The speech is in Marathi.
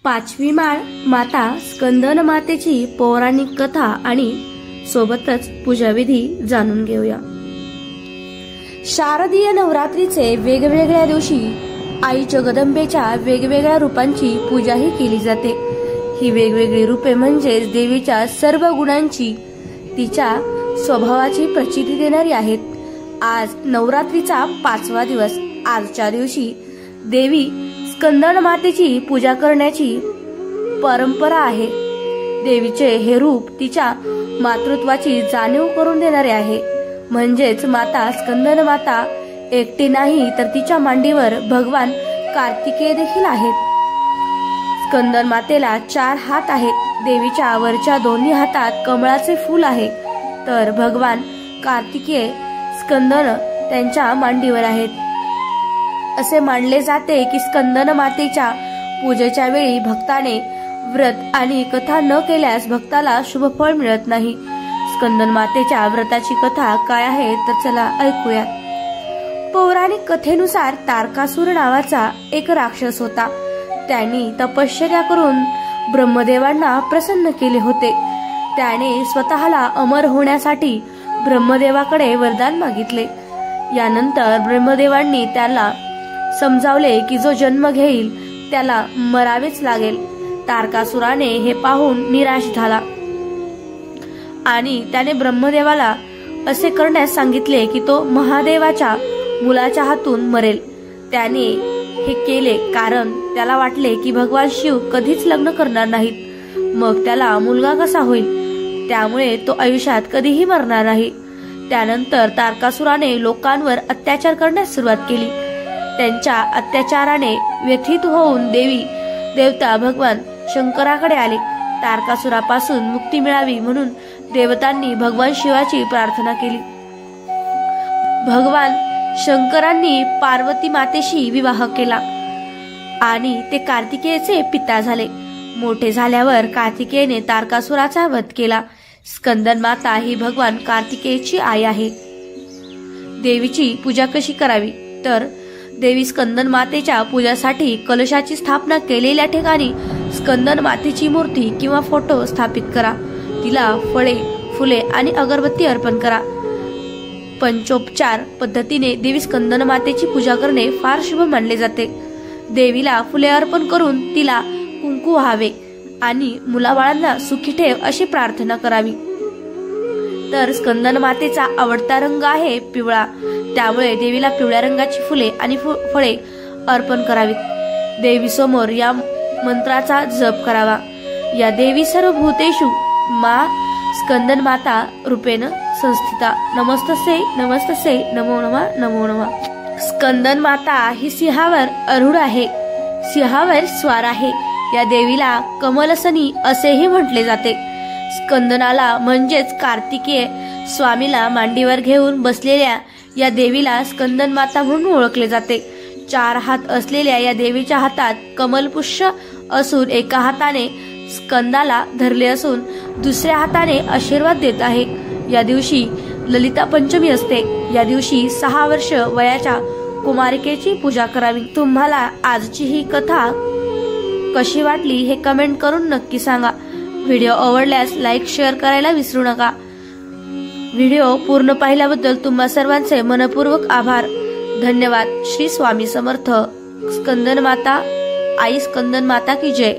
पाचवी माळ माता स्कंदन मातेची पौराणिक कथा आणि सोबतच पूजाविधी जाणून घेऊया। शारदीय नवरात्रीचे वेगवेगळ्या दिवशी आई जगदंबेच्या वेगवेगळ्या रूपांची पूजाही केली जाते। ही वेगवेगळी रूपे म्हणजे देवीच्या सर्व गुणांची, तिच्या स्वभावाची प्रचिती देणारी आहेत। आज नवरात्रीचा 5वा दिवस। आजच्या दिवशी देवी स्कंदन मातेची पूजा करण्याची परंपरा आहे। देवीचे हे रूप तिच्या मातृत्वाची जाणीव करून देणारे आहे। म्हणजेच माता स्कंदन माता एकटी नाही तर तिच्या मांडीवर भगवान कार्तिकेय देखील आहेत। स्कंदन मातेला 4 हात आहेत। देवीच्या वरच्या दोन्ही हातात कमळाचे फूल आहे, तर भगवान कार्तिकेय स्कंदन त्यांच्या मांडीवर आहेत। असे मानले जाते की स्कंदन मातेच्या पूजेच्या वेळी भक्ताने व्रत आणि कथा न केल्यास भक्ताला शुभ फळ मिळत नाही। स्कंदन मातेच्या व्रताची कथा काय आहे तर चला ऐकूया। पौराणिक कथेनुसार तारकासुर नावाचा एक राक्षस होता। त्यांनी तपश्चर्या करून ब्रह्मदेवांना प्रसन्न केले होते। त्याने स्वतःला अमर होण्यासाठी ब्रह्मदेवाकडे वरदान मागितले। यानंतर ब्रह्मदेवांनी त्याला समजावले की जो जन्म घेईल त्याला मरावेच लागेल। तारकासुराने हे पाहून निराश झाला आणि त्याने ब्रह्मदेवाला असे करण्यास सांगितले की तो महादेवाच्या मुलाच्या हातून मरेल। त्याने हे केले कारण त्याला वाटले की भगवान शिव कधीच लग्न करणार नाहीत, मग त्याला मुलगा कसा होईल, त्यामुळे तो आयुष्यात कधीही मरणार नाही। त्यानंतर तारकासुराने लोकांवर अत्याचार करण्यास सुरुवात केली। त्यांच्या अत्याचाराने व्यथित होऊन देवता भगवान शंकराकडे आले। तारकासुरापासून मुक्ती मिळावी म्हणून देवतांनी भगवान शिवाची प्रार्थना केली। भगवान शंकरांनी पार्वती मातेशी विवाह केला आणि ते कार्तिकेयचे पिता झाले। मोठे झाल्यावर कार्तिकेयने तारकासुराचा वध केला। स्कंदन माता ही भगवान कार्तिकेयची आई आहे। देवीची पूजा कशी करावी तर देवी स्कंदन मातेच्या पूजासाठी कलशाची स्थापना केलेल्या ठिकाणी स्कंदन मातेची मूर्ती किंवा फोटो स्थापित करा। तिला फळे, फुले आणि अगरबत्ती अर्पण करा। पंचोपचार पद्धतीने देवी स्कंदन मातेची पूजा करणे फार शुभ मानले जाते। देवीला फुले अर्पण करून तिला कुंकू व्हावे आणि मुलाबाळांना सुखी ठेव अशी प्रार्थना करावी। तर स्कंदन मातेचा आवडता रंग आहे पिवळा, त्यामुळे देवीला पिवळ्या रंगाची फुले आणि फळे अर्पण करावीत। देवी समोर या मंत्राचा जप करावा। या देवी सर्व भूतेषु मा स्कंदन माता रूपेण संस्थिता। नमस्तसे नमस्तसे नमो नमः नमो नमः। स्कंदन माता ही सिंहावर आरूढ आहे, सिंहावर स्वार आहे। या देवीला कमलसनी असेही म्हटले जाते। स्कंदनाला म्हणजेच कार्तिकेय स्वामीला मांडीवर घेऊन बसलेल्या या देवीला स्कंदन माता म्हणून ओळखले जाते। 4 हात असलेल्या या देवीच्या हातात कमलपुष्प असून एका हाताने स्कंदाला धरले असून दुसऱ्या हाताने आशीर्वाद देत आहे। या दिवशी ललिता पंचमी असते। या दिवशी 6 वर्ष वयाच्या कुमारिकेची पूजा करावी। तुम्हाला आजची ही कथा कशी वाटली हे कमेंट करून नक्की सांगा। व्हिडिओ आवडल्यास लाईक शेअर करायला विसरू नका। व्हिडिओ पूर्ण पाहिल्याबद्दल तुम्हा सर्वांचे मनपूर्वक आभार। धन्यवाद। श्री स्वामी समर्थ। स्कंदन माता आई स्कंदन माता की जय।